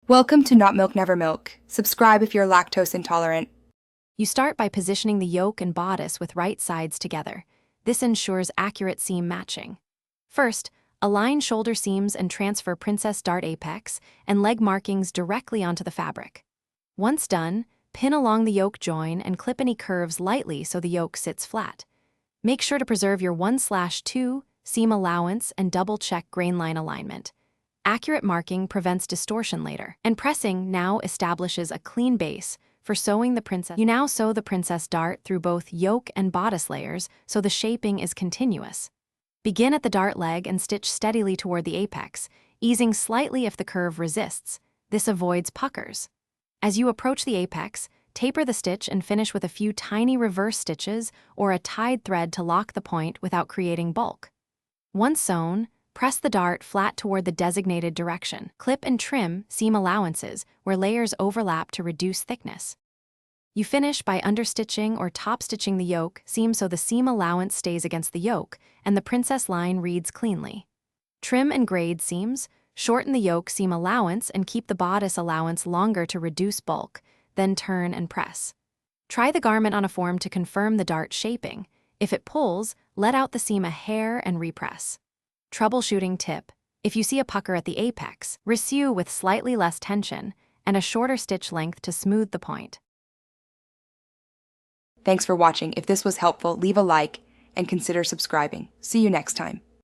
Welcome to Not Milk Never Milk. Subscribe if you're lactose intolerant. You start by positioning the yoke and bodice with right sides together. This ensures accurate seam matching. First, align shoulder seams and transfer princess dart apex and leg markings directly onto the fabric. Once done, pin along the yoke join and clip any curves lightly so the yoke sits flat. Make sure to preserve your 1/2 seam allowance and double-check grain line alignment. Accurate marking prevents distortion later, and pressing now establishes a clean base for sewing the princess. You now sew the princess dart through both yoke and bodice layers so the shaping is continuous. Begin at the dart leg and stitch steadily toward the apex, easing slightly if the curve resists. This avoids puckers. As you approach the apex, taper the stitch and finish with a few tiny reverse stitches or a tied thread to lock the point without creating bulk. Once sewn, press the dart flat toward the designated direction. Clip and trim seam allowances where layers overlap to reduce thickness. You finish by understitching or top-stitching the yoke seam so the seam allowance stays against the yoke and the princess line reads cleanly. Trim and grade seams, shorten the yoke seam allowance and keep the bodice allowance longer to reduce bulk, then turn and press. Try the garment on a form to confirm the dart shaping. If it pulls, let out the seam a hair and repress. Troubleshooting tip: if you see a pucker at the apex, resew with slightly less tension and a shorter stitch length to smooth the point. Thanks for watching. If this was helpful, leave a like and consider subscribing. See you next time.